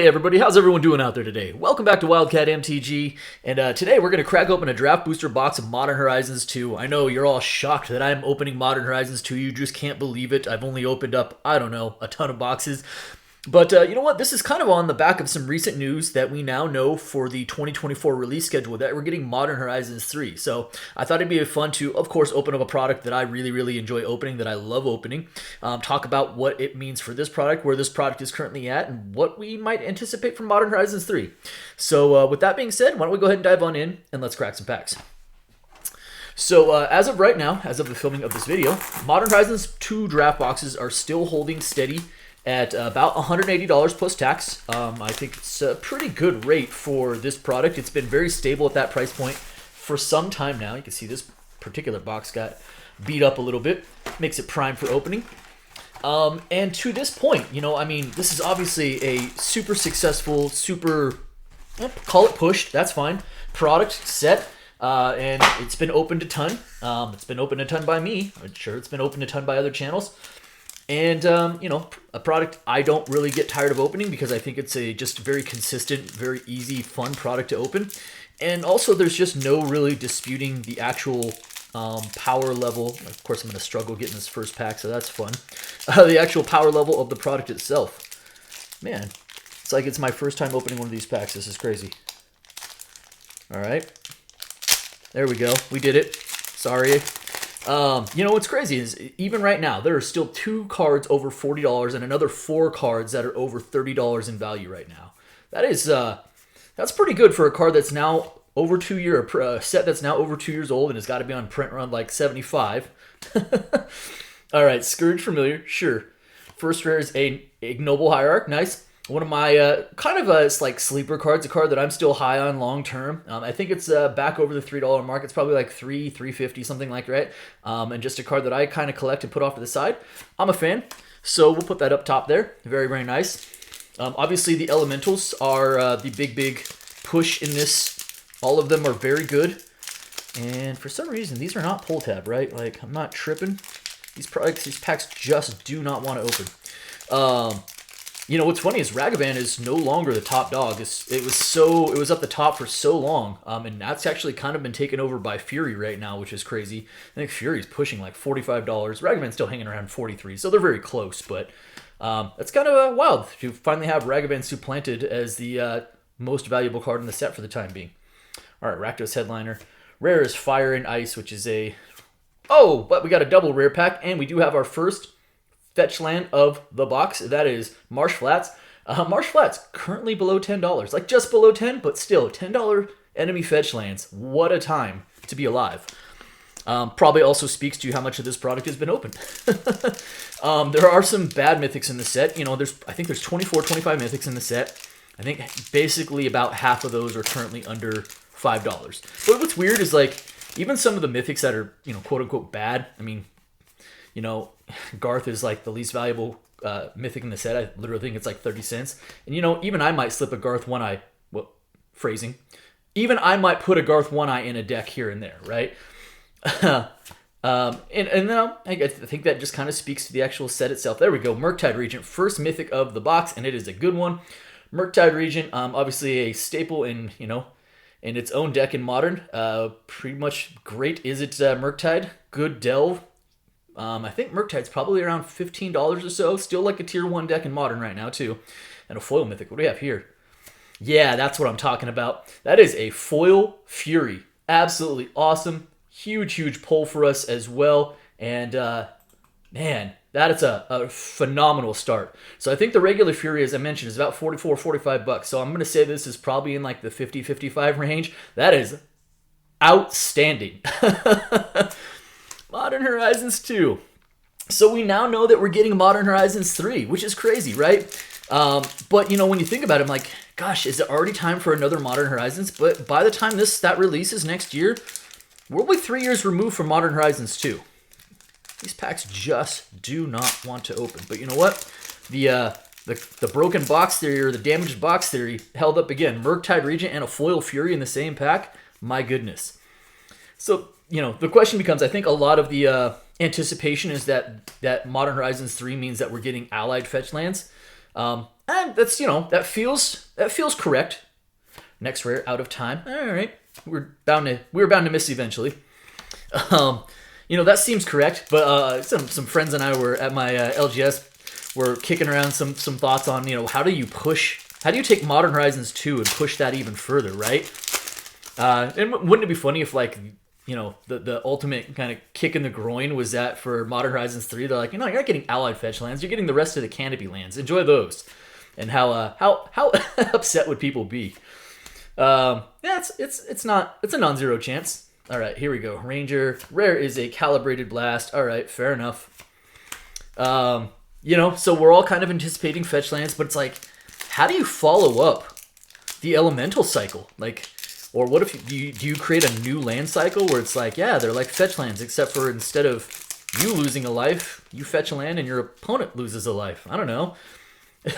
Hey everybody, how's everyone doing out there today? Welcome back to Wildcat MTG, and today we're going to crack open a draft booster box of Modern Horizons 2. I know you're all shocked that I'm opening Modern Horizons 2, you just can't believe it. I've only opened up, I don't know, a ton of boxes. But you know what, this is kind of on the back of some recent news that we now know for the 2024 release schedule that we're getting Modern Horizons 3. So I thought it'd be fun to, of course, open up a product that I really enjoy opening, that I love opening, talk about what it means for this product, where this product is currently at, and what we might anticipate from Modern Horizons 3. So with that being said, why don't we go ahead and dive on in, and let's crack some packs. So as of right now, as of the filming of this video, Modern Horizons 2 draft boxes are still holding steady at about $180 plus tax. I think it's a pretty good rate for this product. It's been very stable at that price point for some time now. You can see this particular box got beat up a little bit. Makes it prime for opening. And to this point, you know, I mean, this is obviously a super successful, call it pushed, that's fine, product set. And it's been opened a ton. It's been opened a ton by me. I'm sure it's been opened a ton by other channels. And, you know, a product I don't really get tired of opening because I think it's a just very consistent, very easy, fun product to open. And also there's just no really disputing the actual power level. Of course, I'm going to struggle getting this first pack, so that's fun. The actual power level of the product itself. Man, it's like it's my first time opening one of these packs. This is crazy. All right. There we go. We did it. Sorry. You know what's crazy is even right now there are still 2 cards over $40 and another 4 cards that are over $30 in value right now. That is that's pretty good for a card that's now over 2 years, a set that's now over 2 years old and has got to be on print run like 75. All right, Scourge Familiar, sure. First rare is a Ignoble Hierarch, nice. One of my kind of it's like sleeper cards, a card that I'm still high on long term. I think it's back over the $3 mark. It's probably like $3.50, something like that. And just a card that I kind of collect and put off to the side. I'm a fan, so we'll put that up top there. Very nice. Obviously, the elementals are the big push in this. All of them are very good. And for some reason, these are not pull tab, right? Like, I'm not tripping. These packs just do not want to open. You know, what's funny is Ragavan is no longer the top dog. It was up the top for so long, and that's actually kind of been taken over by Fury right now, which is crazy. I think Fury's pushing like $45. Ragavan's still hanging around 43, so they're very close, but it's kind of wild to finally have Ragavan supplanted as the most valuable card in the set for the time being. All right, Rakdos Headliner. Rare is Fire and Ice, which is a... Oh, but we got a double rare pack, and we do have our first fetch land of the box. That is Marsh Flats. Marsh Flats currently below $10, like just below 10, but still $10 enemy fetch lands. What a time to be alive. Probably also speaks to how much of this product has been opened. There are some bad mythics in the set. You know, I think there's 24, 25 mythics in the set. I think basically about half of those are currently under $5. But what's weird is like even some of the mythics that are, you know, quote unquote bad. I mean, you know, Garth is like the least valuable mythic in the set. I literally think it's like 30 cents. And, you know, even I might slip a Garth One-Eye, well, phrasing. Even I might put a Garth One-Eye in a deck here and there, right? And then I think that just kind of speaks to the actual set itself. There we go. Murktide Regent, first mythic of the box, and it is a good one. Murktide Regent, obviously a staple in, you know, in its own deck in Modern. Pretty much great is it Murktide. Good delve. I think Murktide's probably around $15 or so. Still like a tier 1 deck in Modern right now, too. And a foil mythic. What do we have here? Yeah, that's what I'm talking about. That is a foil Fury. Absolutely awesome. Huge pull for us as well. And, man, that is a phenomenal start. So I think the regular Fury, as I mentioned, is about $44, $45. So I'm going to say this is probably in like the 50, 55 range. That is outstanding. Modern Horizons 2. So we now know that we're getting Modern Horizons 3, which is crazy, right? But, you know, when you think about it, I'm like, gosh, is it already time for another Modern Horizons? But by the time that releases next year, we'll be 3 years removed from Modern Horizons 2. These packs just do not want to open. But you know what? The broken box theory or the damaged box theory held up again. Murktide Regent and a foil Fury in the same pack. My goodness. So, you know, the question becomes, I think a lot of the anticipation is that Modern Horizons 3 means that we're getting allied fetch lands. And And that's, that feels correct. Next rare, Out of Time. All right, we were bound to miss eventually. That seems correct. But some friends and I were at my LGS, were kicking around some thoughts on how do you take Modern Horizons 2 and push that even further, right? And wouldn't it be funny if the ultimate kind of kick in the groin was that for Modern Horizons 3, they're like, you're not getting allied fetch lands, you're getting the rest of the canopy lands. Enjoy those. And how upset would people be? It's a non-zero chance. All right, here we go. Ranger rare is a calibrated blast. All right, fair enough. So we're all kind of anticipating fetch lands, but it's like, how do you follow up the elemental cycle? Or what if do you create a new land cycle where it's like, yeah, they're like fetch lands, except for instead of you losing a life, you fetch a land and your opponent loses a life. I don't know.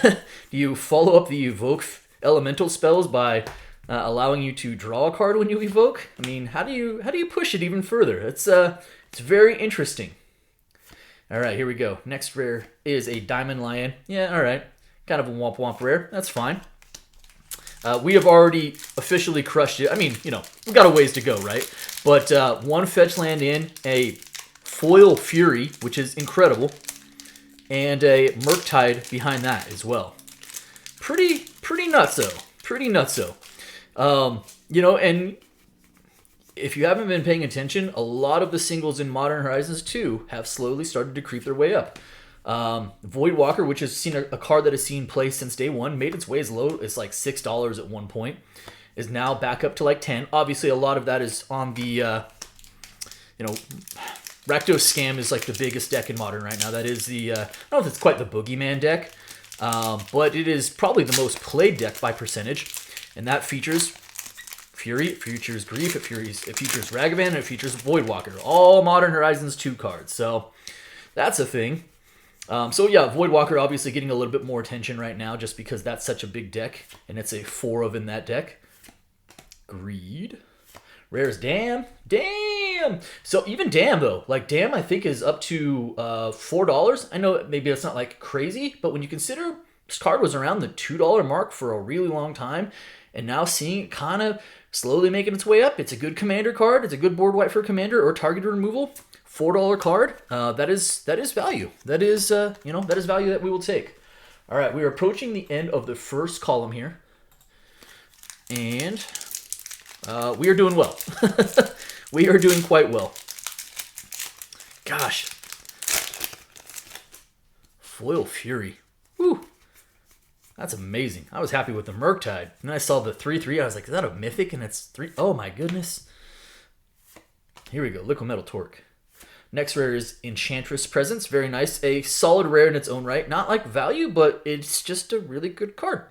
Do you follow up the evoke elemental spells by allowing you to draw a card when you evoke? I mean, how do you push it even further? It's very interesting. All right, here we go. Next rare is a Diamond Lion. Yeah, all right. Kind of a womp womp rare. That's fine. We have already officially crushed it. I mean, we've got a ways to go, right? But one fetch land in, a Foil Fury, which is incredible, and a Murktide behind that as well. Pretty nutso. Pretty nutso. And if you haven't been paying attention, a lot of the singles in Modern Horizons 2 have slowly started to creep their way up. Voidwalker, which has seen a card that has seen play since day one, made its way as low as like $6 at one point, is now back up to like 10. Obviously, a lot of that is on the, Rakdos Scam is like the biggest deck in Modern right now. That is the, I don't know if it's quite the Boogeyman deck, but it is probably the most played deck by percentage, and that features Fury, it features Grief, it features Ragavan, and it features Voidwalker. All Modern Horizons 2 cards, so that's a thing. Voidwalker obviously getting a little bit more attention right now just because that's such a big deck, and it's a 4 of in that deck. Greed. Rares Dam. So even Dam, though. Dam, I think, is up to $4. I know maybe that's not, crazy, but when you consider this card was around the $2 mark for a really long time, and now seeing it kind of slowly making its way up, it's a good commander card. It's a good board wipe for commander or targeted removal. $4 card, that is value. That is value that we will take. All right, we are approaching the end of the first column here, and we are doing well. We are doing quite well. Gosh, Foil Fury, woo, that's amazing. I was happy with the Murktide, and then I saw the 3/3. I was like, is that a mythic? And it's 3. Oh my goodness. Here we go. Liquid Metal Torque. Next rare is Enchantress Presence. Very nice. A solid rare in its own right. Not like value, but it's just a really good card.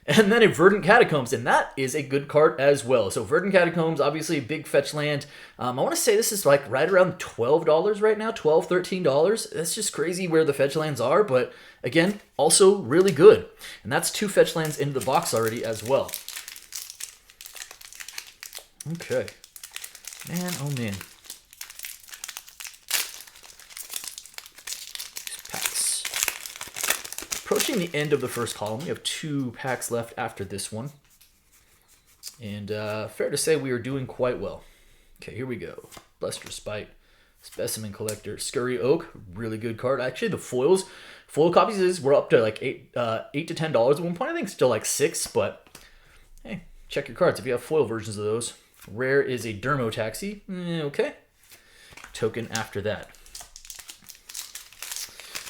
And then a Verdant Catacombs, and that is a good card as well. So Verdant Catacombs, obviously a big fetch land. I want to say this is right around $12 right now, $12, $13. That's just crazy where the fetch lands are, but again, also really good. And that's 2 fetch lands into the box already as well. Okay. Man, oh man. Approaching the end of the first column, we have 2 packs left after this one. And fair to say we are doing quite well. Okay, here we go. Buster Spite, Specimen Collector, Scurry Oak, really good card. Actually, the foil copies were up to $8 to $10 at one point. I think still $6, but hey, check your cards if you have foil versions of those. Rare is a Dermo Taxi. Okay. Token after that.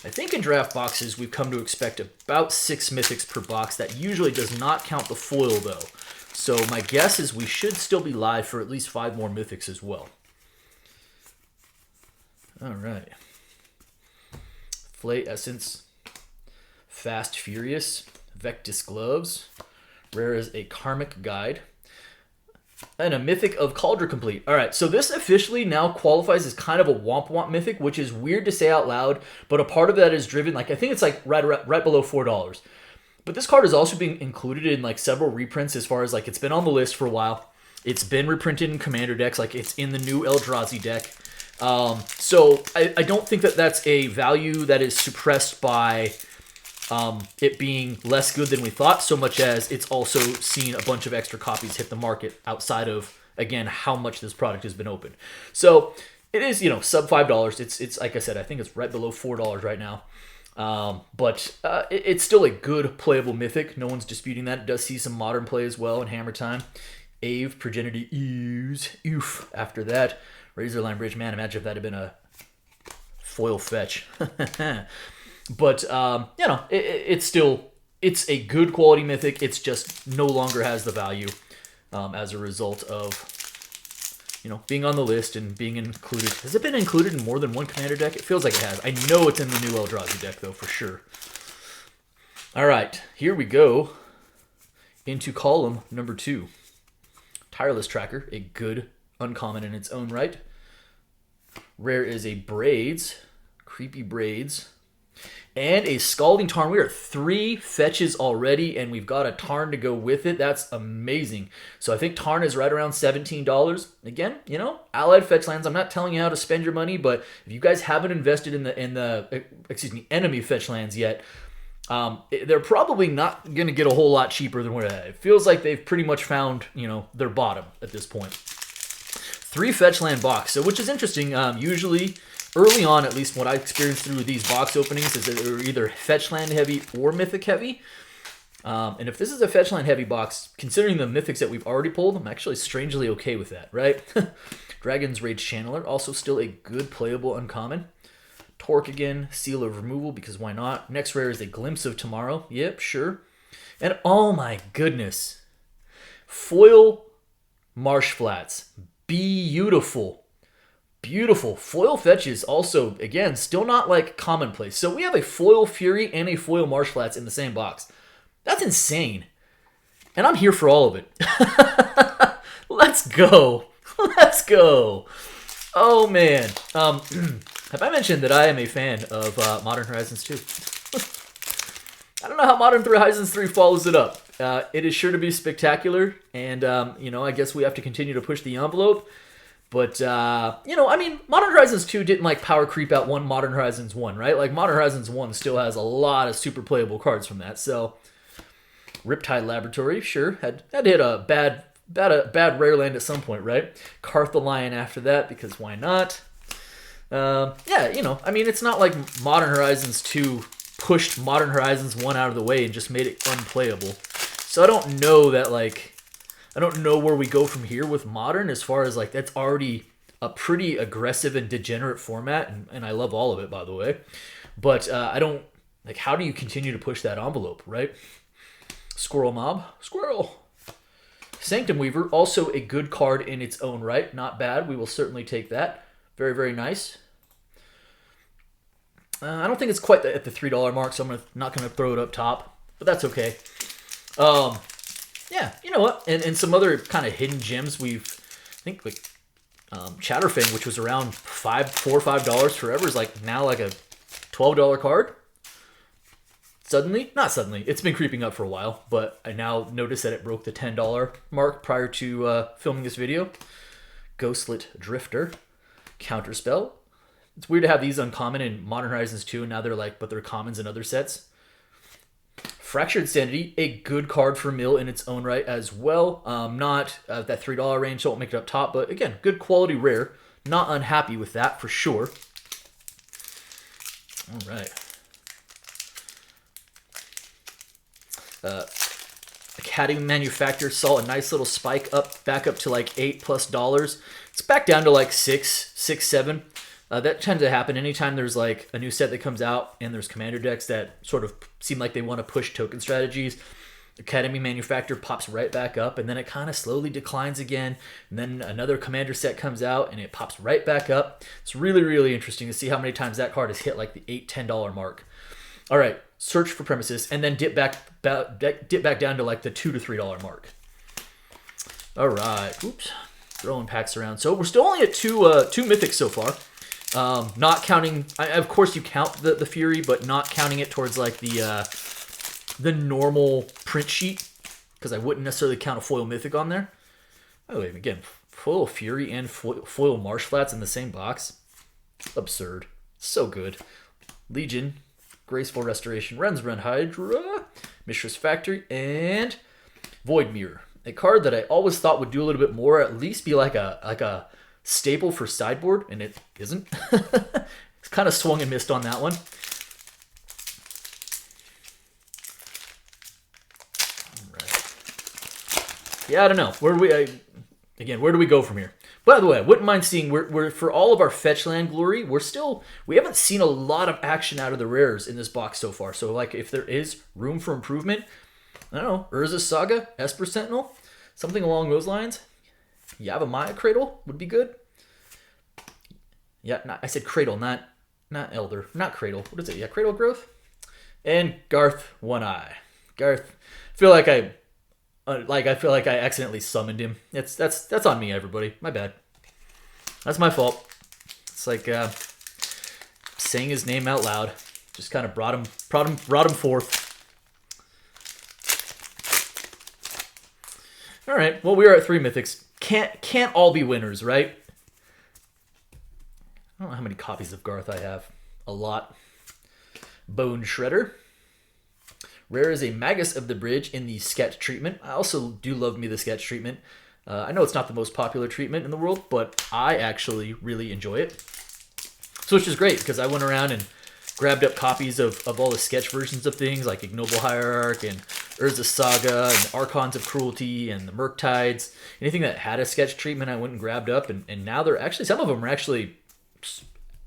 I think in draft boxes, we've come to expect about 6 mythics per box. That usually does not count the foil, though. So my guess is we should still be live for at least 5 more mythics as well. All right. Flay Essence, Fast Furious, Vectis Gloves. Rare is a Karmic Guide. And a Mythic of Cauldron Complete. All right, so this officially now qualifies as kind of a womp mythic, which is weird to say out loud, but a part of that is driven, I think it's right below $4. But this card is also being included in several reprints as far as it's been on the list for a while. It's been reprinted in commander decks, it's in the new Eldrazi deck. So I don't think that that's a value that is suppressed by it being less good than we thought, so much as it's also seen a bunch of extra copies hit the market outside of, again, how much this product has been opened. So it is, sub $5. It's like I said, I think it's right below $4 right now. But it's still a good playable mythic. No one's disputing that. It does see some modern play as well in Hammer Time. Ave, Progeny oof. After that, Razorline Bridge, man, imagine if that had been a foil fetch. But, it's a good quality mythic. It's just no longer has the value as a result of, being on the list and being included. Has it been included in more than one commander deck? It feels like it has. I know it's in the new Eldrazi deck, though, for sure. All right, here we go into column number 2. Tireless Tracker, a good uncommon in its own right. Rare is a Braids, Creepy Braids, and a Scalding Tarn. We are 3 fetches already, and we've got a Tarn to go with it. That's amazing. So I think Tarn is right around $17. Again, allied fetch lands. I'm not telling you how to spend your money, but if you guys haven't invested in the enemy fetch lands yet, they're probably not going to get a whole lot cheaper than where it feels like they've pretty much found, their bottom at this point. 3 fetch land box, so which is interesting. Usually, early on, at least what I experienced through these box openings, is that they're either fetch land heavy or mythic heavy. And if this is a fetch land heavy box, considering the mythics that we've already pulled, I'm actually strangely okay with that, right? Dragon's Rage Channeler, also still a good playable uncommon. Torque again, Seal of Removal, because why not? Next rare is a Glimpse of Tomorrow. Yep, sure. And oh my goodness. Foil Marsh Flats. Beautiful. Beautiful. Foil fetches also, again, still not like commonplace. So we have a Foil Fury and a Foil Marsh Flats in the same box. That's insane. And I'm here for all of it. Let's go. Let's go. Oh, man. Have I mentioned that I am a fan of Modern Horizons 2? I don't know how Modern Horizons 3 follows it up. It is sure to be spectacular, and, I guess we have to continue to push the envelope. But, Modern Horizons 2 didn't, power creep out one Modern Horizons 1, right? Modern Horizons 1 still has a lot of super playable cards from that, so... Riptide Laboratory, sure, had hit a bad rare land at some point, right? Cartholion after that, because why not? It's not like Modern Horizons 2 pushed Modern Horizons 1 out of the way and just made it unplayable. So I don't know that, I don't know where we go from here with Modern as far as, that's already a pretty aggressive and degenerate format, and I love all of it, by the way. But I don't, how do you continue to push that envelope, right? Squirrel Mob. Squirrel. Sanctum Weaver, also a good card in its own right. Not bad. We will certainly take that. Very, very nice. I don't think it's quite at the $3 mark, so I'm not going to throw it up top. But that's okay. Yeah, you know what? And some other kind of hidden gems we've... I think, Chatterfang, which was around $4 or $5 forever, is now a $12 card. Suddenly, not suddenly, it's been creeping up for a while, but I now notice that it broke the $10 mark prior to filming this video. Ghostlit Drifter, Counterspell. It's weird to have these uncommon in Modern Horizons 2, and now they're but they're commons in other sets. Fractured Sanity, a good card for mill in its own right as well. Not that $3 range, so it won't make it up top, but again, good quality rare. Not unhappy with that for sure. All right. Academy Manufacturer saw a nice little spike back up to $8+. It's back down to $6, $7. That tends to happen anytime there's a new set that comes out and there's commander decks that sort of seem like they want to push token strategies. Academy Manufacturer pops right back up, and then it kind of slowly declines again, and then another commander set comes out and it pops right back up. It's really, really interesting to see how many times that card has hit the $8, $10 mark. All right, Search for Premises, and then dip back down to the $2 to $3 mark. All right, oops, throwing packs around. So we're still only at two mythics so far. Not counting, of course you count the Fury, but not counting it towards the normal print sheet, because I wouldn't necessarily count a foil mythic on there. By the way, again, foil Fury and foil Marsh Flats in the same box. Absurd. So good. Legion. Graceful Restoration, Rensren Hydra, Mishra's Factory, and Void Mirror. A card that I always thought would do a little bit more, at least be like a staple for sideboard, and it isn't. It's kind of swung and missed on that one. All right. Yeah, I don't know. Where do we go from here? By the way, I wouldn't mind seeing, we're for all of our fetch land glory, we haven't seen a lot of action out of the rares in this box so far. So like if there is room for improvement, I don't know, Urza's Saga, Esper Sentinel, something along those lines. Yavimaya Cradle would be good. Yeah, I said Cradle, not Elder, not Cradle. What is it? Yeah, Cradle Growth. And Garth One Eye. Garth, I feel like I accidentally summoned him. That's on me, everybody. My bad. That's my fault. It's like saying his name out loud. Just kind of brought him forth. All right. Well, we are at 3 mythics. Can't all be winners, right? I don't know how many copies of Garth I have. A lot. Bone Shredder. Rare is a Magus of the Bridge in the sketch treatment. I also do love me the sketch treatment. I know it's not the most popular treatment in the world, but I actually really enjoy it. So which is great, because I went around and grabbed up copies of all the sketch versions of things, like Ignoble Hierarch and Urza's Saga and Archons of Cruelty and the Murktides. Anything that had a sketch treatment I went and grabbed up, and now they're actually, some of them are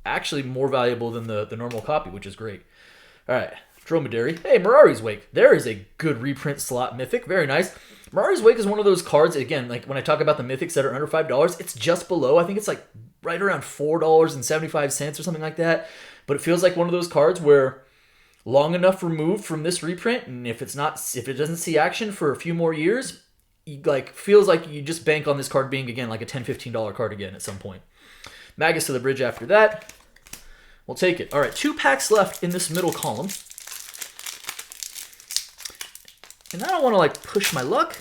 actually more valuable than the normal copy, which is great. All right. Dromedary. Hey, Mirari's Wake. There is a good reprint slot mythic. Very nice. Mirari's Wake is one of those cards, again, like when I talk about the mythics that are under $5, it's just below. I think it's like right around $4.75 or something like that. But it feels like one of those cards where long enough removed from this reprint, and if it doesn't see action for a few more years, feels like you just bank on this card being, again, like a $10, $15 card again at some point. Magus of the Bridge after that. We'll take it. All right, 2 packs left in this middle column. And I don't want to like push my luck,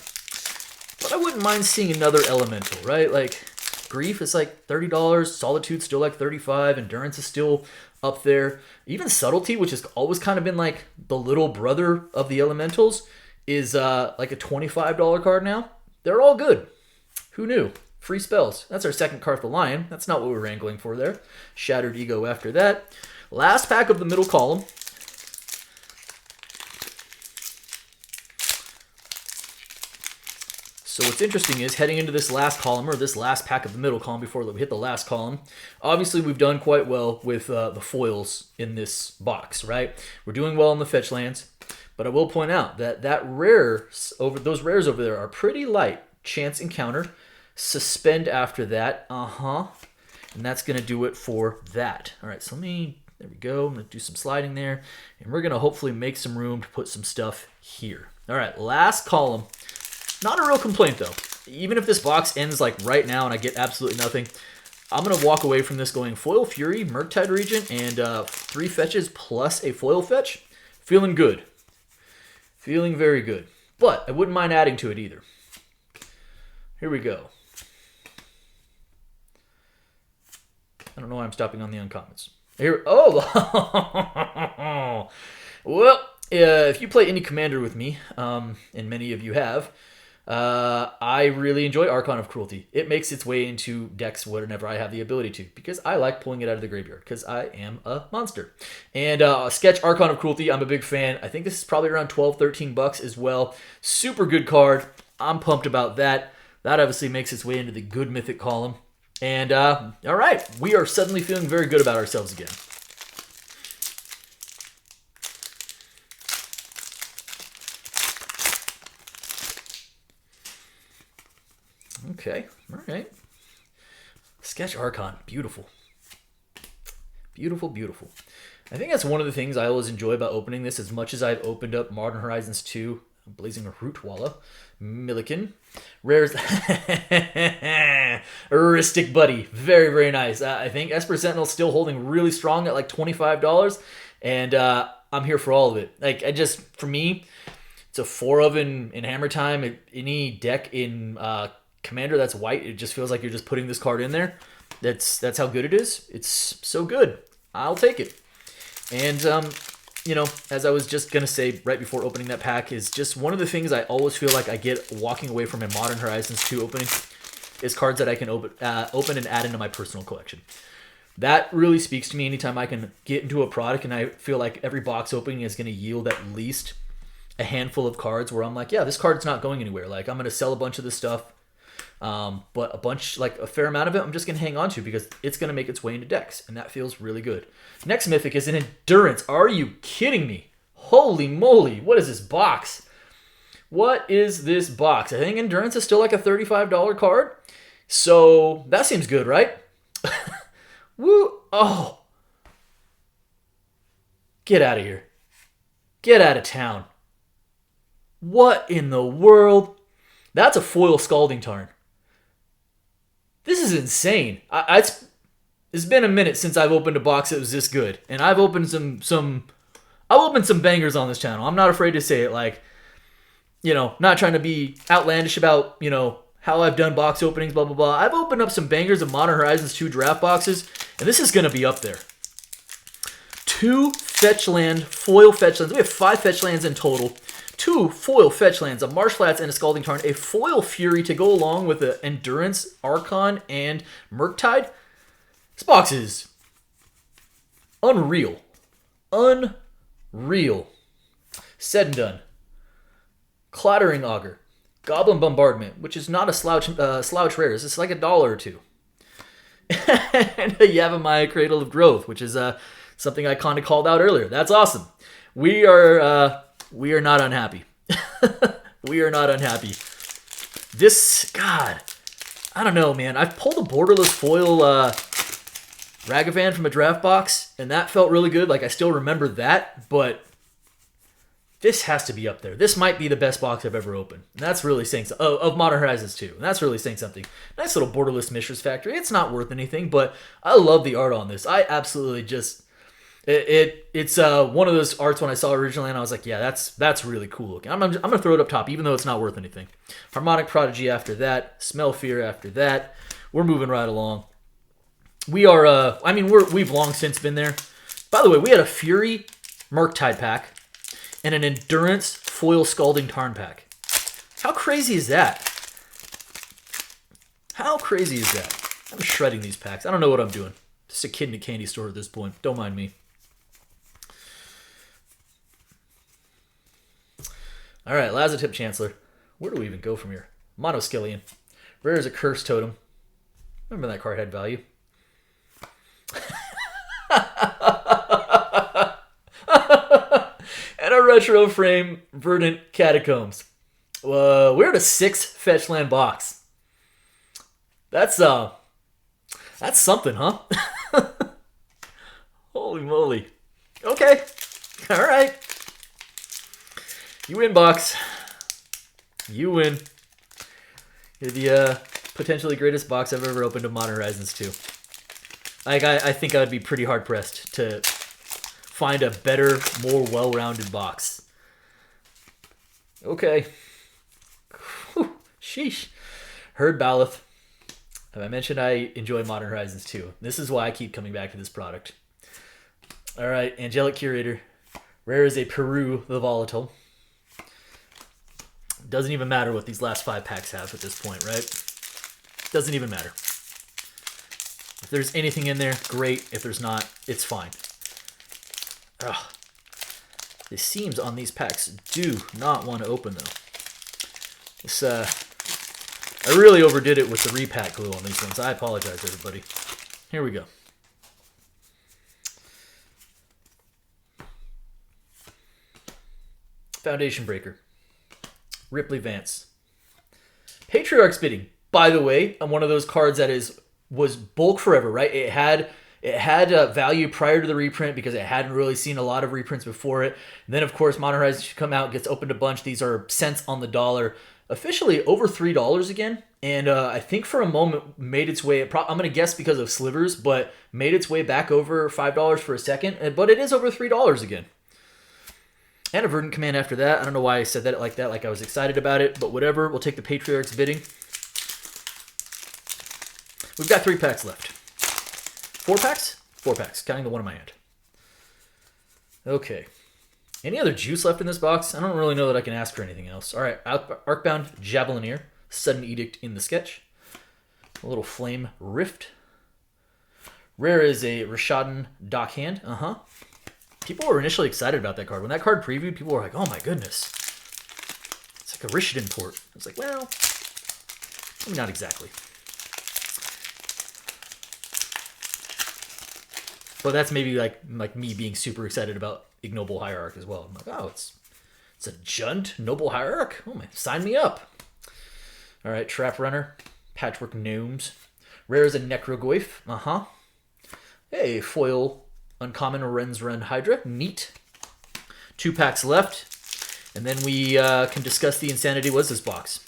but I wouldn't mind seeing another elemental, right? Like Grief is like $30, Solitude's still like $35, Endurance is still up there. Even Subtlety, which has always kind of been like the little brother of the elementals, is like a $25 card now. They're all good. Who knew? Free spells. That's our second Kartha Lion. That's not what we were wrangling for there. Shattered Ego after that. Last pack of the middle column. So what's interesting is heading into this last column, or this last pack of the middle column before we hit the last column, obviously we've done quite well with the foils in this box, right? We're doing well in the fetch lands, but I will point out that those rares over there are pretty light. Chance Encounter, Suspend after that, and that's going to do it for that. All right, so there we go. I'm going to do some sliding there, and we're going to hopefully make some room to put some stuff here. All right, last column. Not a real complaint, though. Even if this box ends like right now and I get absolutely nothing, I'm going to walk away from this going Foil Fury, Murktide Regent, and 3 fetches plus a foil fetch. Feeling good. Feeling very good. But I wouldn't mind adding to it either. Here we go. I don't know why I'm stopping on the uncommons. Here, well, if you play any commander with me, and many of you have, I really enjoy Archon of Cruelty. It makes its way into decks whenever I have the ability to, because I like pulling it out of the graveyard, because I am a monster. And Sketch Archon of Cruelty, I'm a big fan. I think this is probably around $12, $13 as well. Super good card. I'm pumped about that. That obviously makes its way into the good mythic column. And all right, we are suddenly feeling very good about ourselves again. Okay, all right. Sketch Archon, beautiful. Beautiful, beautiful. I think that's one of the things I always enjoy about opening this, as much as I've opened up Modern Horizons 2, Blazing Rootwalla, Milliken, Rares, Aristic Buddy, very, very nice. I think Esper Sentinel's still holding really strong at like $25, and I'm here for all of it. Like, for me, it's a 4 of in Hammer Time. Any deck in Commander that's white, it just feels like you're just putting this card in there. That's how good it is. It's so good. I'll take it. And you know, as I was just going to say right before opening that pack, is just one of the things I always feel like I get walking away from a Modern Horizons 2 opening is cards that I can open and add into my personal collection. That really speaks to me anytime I can get into a product and I feel like every box opening is going to yield at least a handful of cards where I'm like, yeah, this card's not going anywhere. Like, I'm going to sell a bunch of this stuff, but a fair amount of it, I'm just going to hang on to because it's going to make its way into decks, and that feels really good. Next Mythic is an Endurance. Are you kidding me? Holy moly, what is this box? What is this box? I think Endurance is still like a $35 card, so that seems good, right? Woo! Oh! Get out of here. Get out of town. What in the world? That's a foil Scalding Tarn. This is insane. It's been a minute since I've opened a box that was this good, and I've opened some bangers on this channel. I'm not afraid to say it. Like, you know, not trying to be outlandish about, you know, how I've done box openings, blah blah blah. I've opened up some bangers of Modern Horizons 2 draft boxes, and this is gonna be up there. 2 fetch land, foil fetch lands. We have 5 fetch lands in total. 2 foil fetch lands, a Marsh Flats and a Scalding Tarn, a foil Fury to go along with the Endurance, Archon, and Murktide. This box is unreal. Unreal. Said and done. Clattering Augur. Goblin Bombardment, which is not a slouch rare. It's like $1 or $2. And a Yavimaya Cradle of Growth, which is something I kind of called out earlier. That's awesome. We are not unhappy. We are not unhappy. This, God, I don't know, man. I've pulled a borderless foil Ragavan from a draft box, and that felt really good. Like, I still remember that, but this has to be up there. This might be the best box I've ever opened. And that's really saying something. Of Modern Horizons 2. And that's really saying something. Nice little borderless Mishra's Factory. It's not worth anything, but I love the art on this. I absolutely just... It's one of those arts when I saw it originally, and I was like, yeah, that's really cool looking. I'm going to throw it up top, even though it's not worth anything. Harmonic Prodigy after that. Smell Fear after that. We're moving right along. We are, we've long since been there. By the way, we had a Fury Murktide pack and an Endurance foil Scalding Tarn pack. How crazy is that? How crazy is that? I'm shredding these packs. I don't know what I'm doing. Just a kid in a candy store at this point. Don't mind me. All right, Lazatip Chancellor. Where do we even go from here? Monoskelion. Rare is a Curse Totem. Remember that card had value. And a Retro Frame Verdant Catacombs. We're at a 6 fetch land box. That's something, huh? Holy moly. Okay. All right. You win, box. You win. You're the potentially greatest box I've ever opened of Modern Horizons 2. Like, I think I would be pretty hard-pressed to find a better, more well-rounded box. Okay. Whew. Sheesh. Herd Baloth. Have I mentioned I enjoy Modern Horizons 2? This is why I keep coming back to this product. All right, Angelic Curator. Rare is a Peru the Volatile. Doesn't even matter what these last 5 packs have at this point, right? Doesn't even matter. If there's anything in there, great. If there's not, it's fine. Ugh. The seams on these packs do not want to open, though. This, I really overdid it with the repack glue on these ones. I apologize, everybody. Here we go. Foundation Breaker. Ripley Vance. Patriarch's Bidding. By the way, one of those cards that was bulk forever, right? It had value prior to the reprint because it hadn't really seen a lot of reprints before it. And then, of course, Modern Horizons come out, gets opened a bunch. These are cents on the dollar. Officially over $3 again. And I think for a moment made its way, I'm going to guess because of slivers, but made its way back over $5 for a second. But it is over $3 again. And a Verdant Command after that. I don't know why I said that like I was excited about it, but whatever. We'll take the Patriarch's Bidding. We've got 3 packs left. 4 packs? 4 packs, counting the one in my hand. Okay. Any other juice left in this box? I don't really know that I can ask for anything else. All right, Arcbound Javelineer, Sudden Edict in the sketch. A little Flame Rift. Rare is a Rishadan Dockhand. People were initially excited about that card. When that card previewed, people were like, oh my goodness. It's like a Rishadan port. I was like, well, maybe not exactly. But that's maybe like me being super excited about Ignoble Hierarch as well. I'm like, oh, it's a Junt Noble Hierarch? Oh my, sign me up. All right, Trap Runner, Patchwork Gnomes. Rare is a Necrogoyf. Hey, foil uncommon Renzren Hydra. Neat. 2 packs left. And then we can discuss the insanity was this box.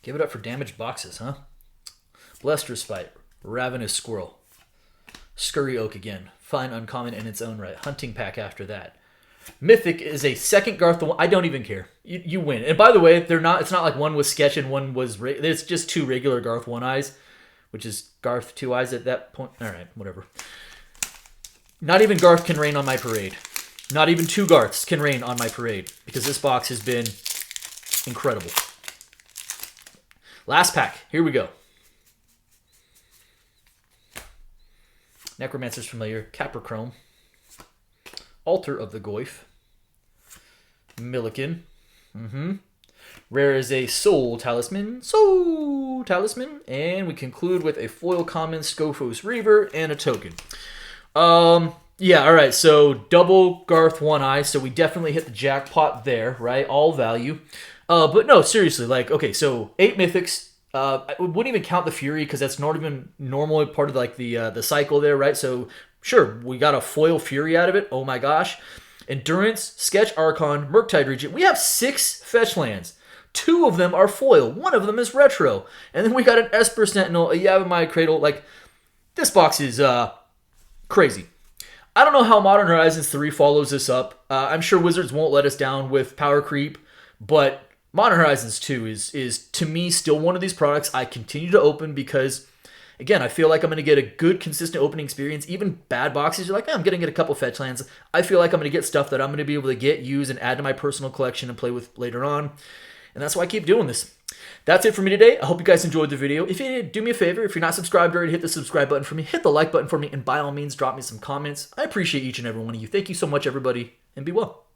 Give it up for damaged boxes, huh? Blessed Respite, Ravenous Squirrel, Scurry Oak again, fine uncommon in its own right. Hunting Pack after that. Mythic is a second Garth. I don't even care. You win. And by the way, they're not. It's not like one was sketch and one was. It's just 2 regular Garth 1 eyes, which is Garth 2 eyes at that point. All right, whatever. Not even Garth can rain on my parade. Not even 2 Garths can rain on my parade because this box has been incredible. Last pack. Here we go. Necromancer's Familiar, Caprichrome, Altar of the Goyf, Milliken. Rare is a Soul Talisman, and we conclude with a foil common Scophos Reaver and a token. Yeah, all right, so double Garth 1 eye, so we definitely hit the jackpot there, right? All value. But no, seriously, like, okay, so 8 mythics. I wouldn't even count the Fury because that's not even normally part of like the cycle there, right? So sure, we got a foil Fury out of it. Oh my gosh. Endurance, Sketch Archon, Murktide Regent. We have 6 fetch lands. 2 of them are foil. 1 of them is retro. And then we got an Esper Sentinel, a Yavimaya Cradle. Like, this box is crazy. I don't know how Modern Horizons 3 follows this up. I'm sure Wizards won't let us down with power creep, but Modern Horizons 2 is to me still one of these products I continue to open because, again, I feel like I'm going to get a good, consistent opening experience. Even bad boxes, you're like, I'm going to get a couple fetch lands. I feel like I'm going to get stuff that I'm going to be able to get, use, and add to my personal collection and play with later on. And that's why I keep doing this. That's it for me today. I hope you guys enjoyed the video. If you did, do me a favor. If you're not subscribed already, hit the subscribe button for me. Hit the like button for me. And by all means, drop me some comments. I appreciate each and every one of you. Thank you so much, everybody, and be well.